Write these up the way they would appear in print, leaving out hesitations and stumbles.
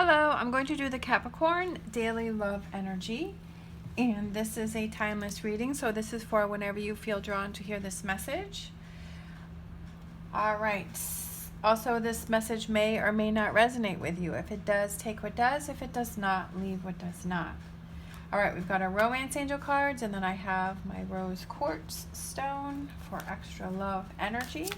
Hello, I'm going to do the Capricorn Daily Love Energy, and this is a timeless reading, so this is for whenever you feel drawn to hear this message. All right. Also, this message may or may not resonate with you. If it does, take what does. If it does not, leave what does not. All right, we've got our romance angel cards, and then I have my rose quartz stone for extra love energy.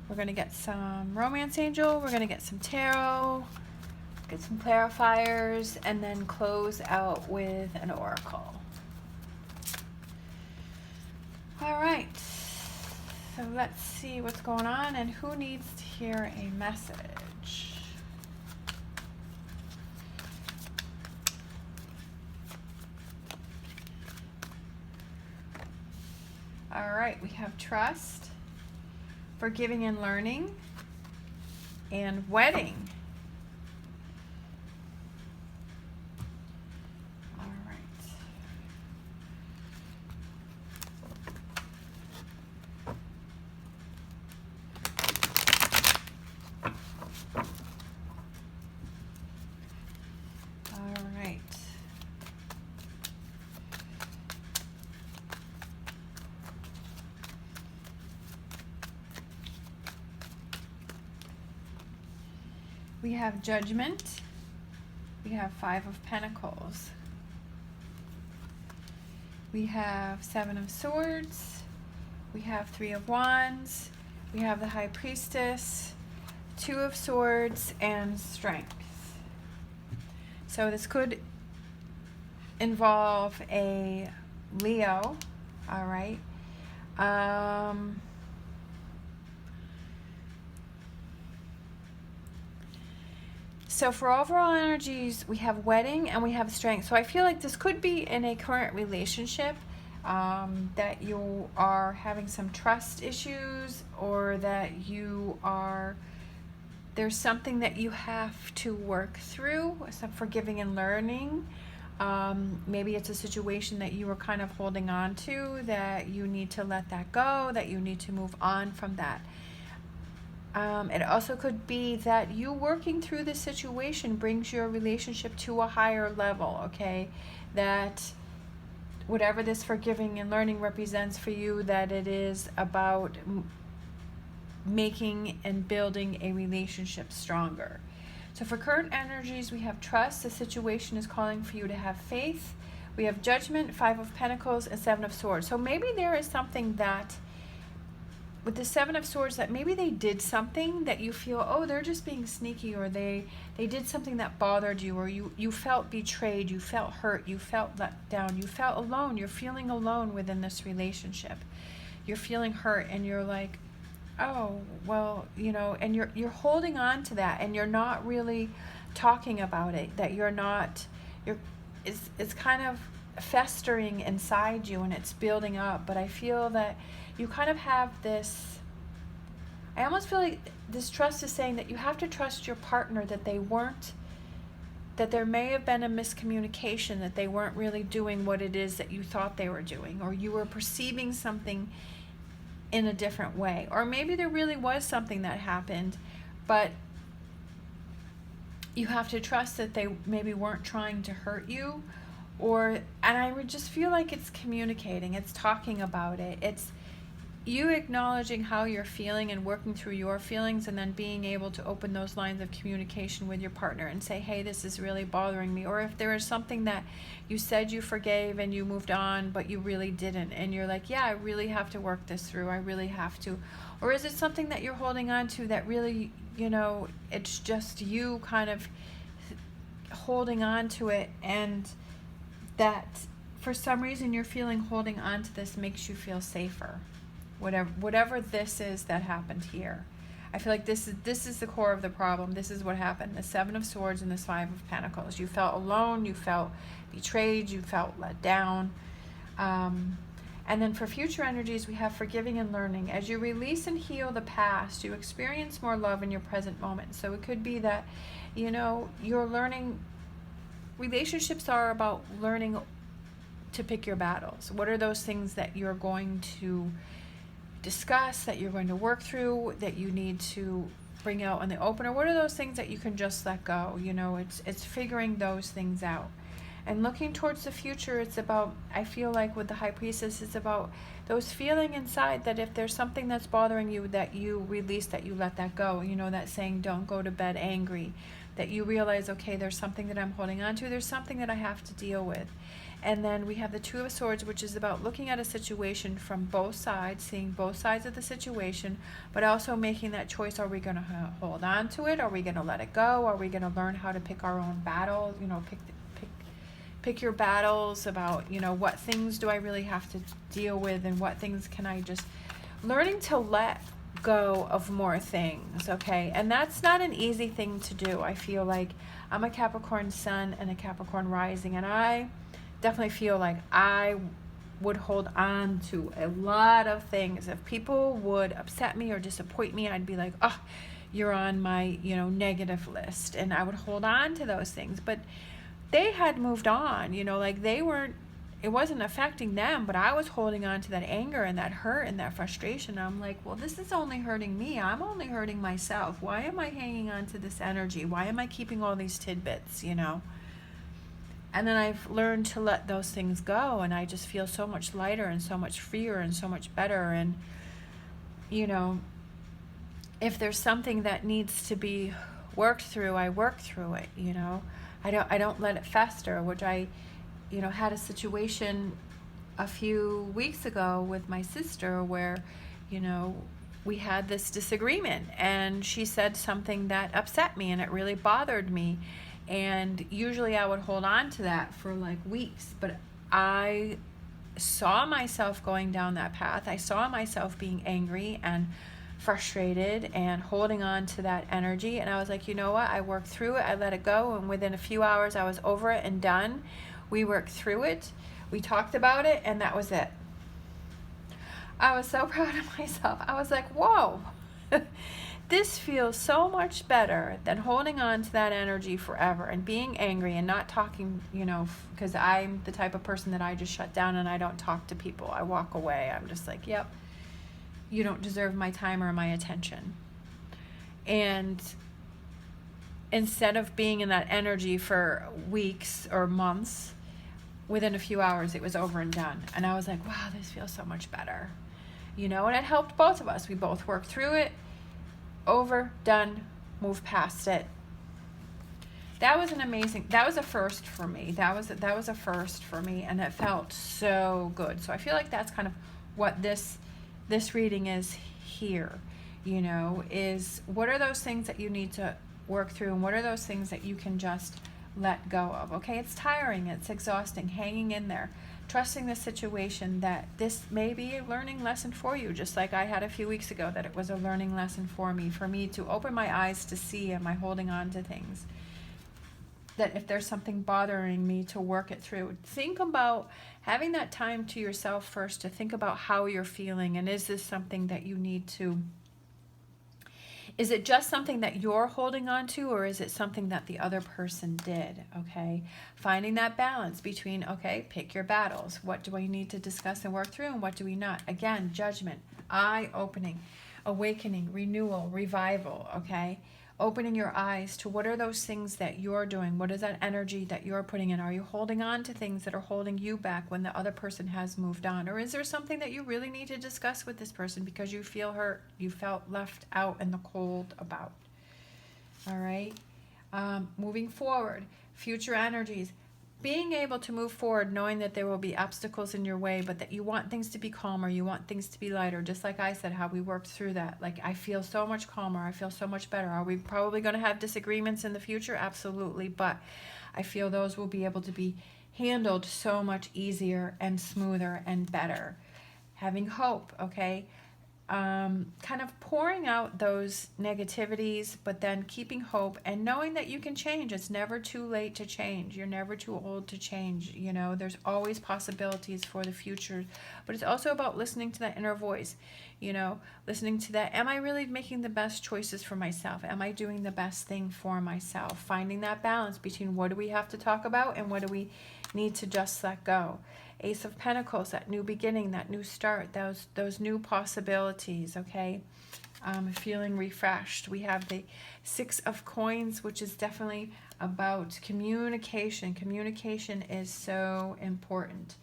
We're going to get some romance angel, we're going to get some tarot, get some clarifiers, and then close out with an oracle. All right, so let's see what's going on and who needs to hear a message. All right, we have trust, forgiving and learning, and wedding. All right. All right. We have judgment. We have 5 of Pentacles. We have 7 of Swords. We have 3 of Wands. We have the High Priestess, 2 of Swords, and Strength. So this could involve a Leo, all right? So for overall energies, we have wedding and we have strength. So I feel like this could be in a current relationship that you are having some trust issues, or that you are, there's something that you have to work through, some forgiving and learning. Maybe it's a situation that you were kind of holding on to, that you need to let that go, that you need to move on from that. It also could be that you working through this situation brings your relationship to a higher level, okay? That whatever this forgiving and learning represents for you, that it is about making and building a relationship stronger. So for current energies, we have trust. The situation is calling for you to have faith. We have judgment, 5 of Pentacles, and 7 of Swords. So maybe there is something that with the 7 of Swords, that maybe they did something that you feel, oh, they're just being sneaky, or they did something that bothered you, or you felt betrayed, you felt hurt, you felt let down, you felt alone. You're feeling alone within this relationship. You're feeling hurt, and you're like, oh, well, you know, and you're holding on to that, and you're not really talking about it, that you're not, it's kind of festering inside you, and it's building up. But I feel that you kind of have this, I almost feel like this trust is saying that you have to trust your partner, that they weren't, that there may have been a miscommunication, that they weren't really doing what it is that you thought they were doing, or you were perceiving something in a different way. Or maybe there really was something that happened, but you have to trust that they maybe weren't trying to hurt you. And I would just feel like it's communicating, it's talking about it, it's you acknowledging how you're feeling and working through your feelings, and then being able to open those lines of communication with your partner and say, hey, this is really bothering me. Or if there is something that you said you forgave and you moved on, but you really didn't, and you're like, yeah, I really have to work this through, I really have to. Or is it something that you're holding on to that really, you know, it's just you kind of holding on to it, and that for some reason you're feeling holding on to this makes you feel safer. Whatever this is that happened here, I feel like this is the core of the problem. This is what happened. The 7 of Swords and the 5 of Pentacles. You felt alone, you felt betrayed, you felt let down. And then for future energies, we have forgiving and learning. As you release and heal the past, you experience more love in your present moment. So it could be that, you know, you're learning. Relationships are about learning to pick your battles. What are those things that you're going to discuss, that you're going to work through, that you need to bring out in the open, or what are those things that you can just let go? You know, it's figuring those things out. And looking towards the future, it's about, I feel like with the High Priestess, it's about those feeling inside that if there's something that's bothering you, that you release, that you let that go. You know, that saying, don't go to bed angry. That you realize, okay, there's something that I'm holding on to. There's something that I have to deal with. And then we have the Two of Swords, which is about looking at a situation from both sides, seeing both sides of the situation, but also making that choice. Are we going to hold on to it? Are we going to let it go? Are we going to learn how to pick our own battle? You know, pick your battles about, you know, what things do I really have to deal with, and what things can I just, learning to let go of more things, okay? And that's not an easy thing to do. I feel like I'm a Capricorn sun and a Capricorn rising, and I definitely feel like I would hold on to a lot of things. If people would upset me or disappoint me, I'd be like, oh, you're on my, you know, negative list, and I would hold on to those things. But they had moved on, you know, like they weren't, it wasn't affecting them, but I was holding on to that anger and that hurt and that frustration. I'm like, well, this is only hurting me. I'm only hurting myself. Why am I hanging on to this energy? Why am I keeping all these tidbits, you know? And then I've learned to let those things go, and I just feel so much lighter and so much freer and so much better. And, you know, if there's something that needs to be worked through, I work through it, you know? I don't let it fester, which I, you know, had a situation a few weeks ago with my sister where, you know, we had this disagreement, and she said something that upset me, and it really bothered me. And usually I would hold on to that for like weeks, but I saw myself going down that path. I saw myself being angry and frustrated and holding on to that energy, and I was like, you know what, I worked through it, I let it go, and within a few hours I was over it and done. We worked through it, we talked about it, and that was it. I was so proud of myself. I was like, whoa, this feels so much better than holding on to that energy forever and being angry and not talking, you know, because I'm the type of person that I just shut down and I don't talk to people. I walk away. I'm just like, yep, you don't deserve my time or my attention. And instead of being in that energy for weeks or months, within a few hours it was over and done. And I was like, wow, this feels so much better. You know, and it helped both of us. We both worked through it, over, done, move past it. That was a first for me. That was a first for me, and it felt so good. So I feel like that's kind of what this reading is here, you know, is what are those things that you need to work through, and what are those things that you can just let go of. Okay, it's tiring, it's exhausting, hanging in there, trusting the situation that this may be a learning lesson for you, just like I had a few weeks ago, that it was a learning lesson for me to open my eyes to see, am I holding on to things, that if there's something bothering me, to work it through. Think about having that time to yourself first, to think about how you're feeling, and is this something that you need to, is it just something that you're holding on to, or is it something that the other person did? Okay, finding that balance between, okay, pick your battles. What do I need to discuss and work through, and what do we not? Again, judgment, eye-opening, awakening, renewal, revival, okay? Opening your eyes to what are those things that you're doing? What is that energy that you're putting in? Are you holding on to things that are holding you back when the other person has moved on? Or is there something that you really need to discuss with this person because you feel hurt, you felt left out in the cold about? All right. Moving forward, future energies. Being able to move forward knowing that there will be obstacles in your way, but that you want things to be calmer, you want things to be lighter, just like I said, how we worked through that. Like, I feel so much calmer, I feel so much better. Are we probably going to have disagreements in the future? Absolutely, but I feel those will be able to be handled so much easier and smoother and better. Having hope, okay? Kind of pouring out those negativities, but then keeping hope and knowing that you can change. It's never too late to change. You're never too old to change. You know, there's always possibilities for the future, but it's also about listening to that inner voice, you know, listening to that. Am I really making the best choices for myself? Am I doing the best thing for myself? Finding that balance between what do we have to talk about and what do we need to just let go. Ace of Pentacles, that new beginning, that new start, those new possibilities, okay? feeling refreshed. We have the Six of Coins, which is definitely about communication. Communication is so important.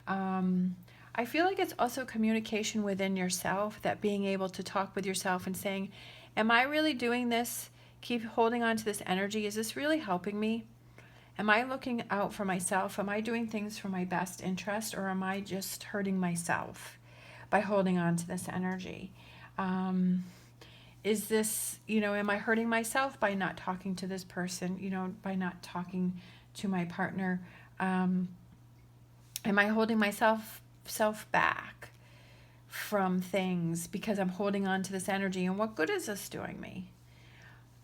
I feel like it's also communication within yourself, that being able to talk with yourself and saying, am I really doing this? Keep holding on to this energy. Is this really helping me? Am I looking out for myself? Am I doing things for my best interest, or am I just hurting myself by holding on to this energy? Is this, am I hurting myself by not talking to this person, by not talking to my partner? Am I holding myself back from things because I'm holding on to this energy? And what good is this doing me?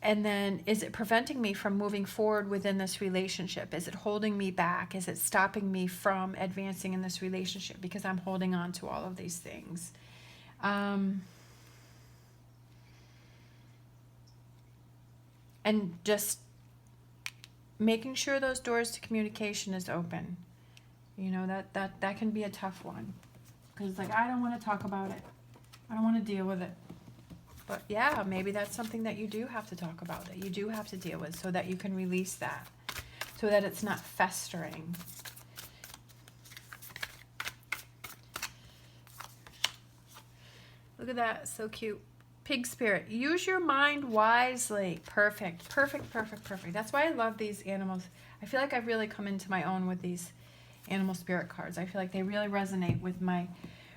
And then, is it preventing me from moving forward within this relationship? Is it holding me back? Is it stopping me from advancing in this relationship because I'm holding on to all of these things? And just making sure those doors to communication is open. That can be a tough one. Because it's like, I don't want to talk about it. I don't want to deal with it. But yeah, maybe that's something that you do have to talk about, that you do have to deal with, so that you can release that, so that it's not festering. Look at that, so cute. Pig spirit, use your mind wisely. Perfect, perfect, perfect, perfect. That's why I love these animals. I feel like I've really come into my own with these animal spirit cards. I feel like they really resonate with my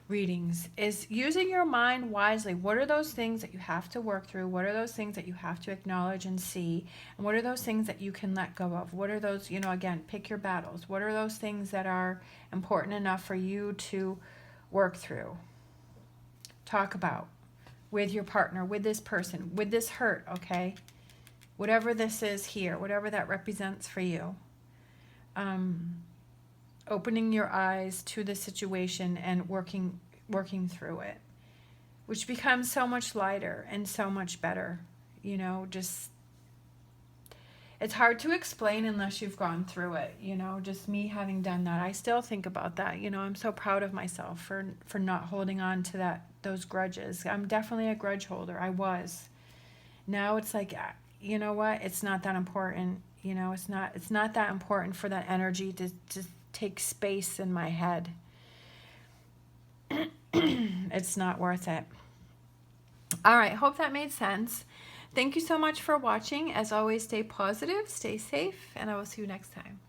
readings. Is using your mind wisely. What are those things that you have to work through? What are those things that you have to acknowledge and see? And what are those things that you can let go of? What are those, again, pick your battles. What are those things that are important enough for you to work through? Talk about with your partner, with this person, with this hurt, okay? Whatever this is here, whatever that represents for you. Opening your eyes to the situation and working through it, which becomes so much lighter and so much better. Just, it's hard to explain unless you've gone through it. Just me having done that, I still think about that. I'm so proud of myself for not holding on to those grudges. I'm definitely a grudge holder. I was. Now it's like, you know what? It's not that important. It's not that important for that energy to take space in my head. It's not worth it. All right, hope that made sense. Thank you so much for watching. As always, stay positive, stay safe, and I will see you next time.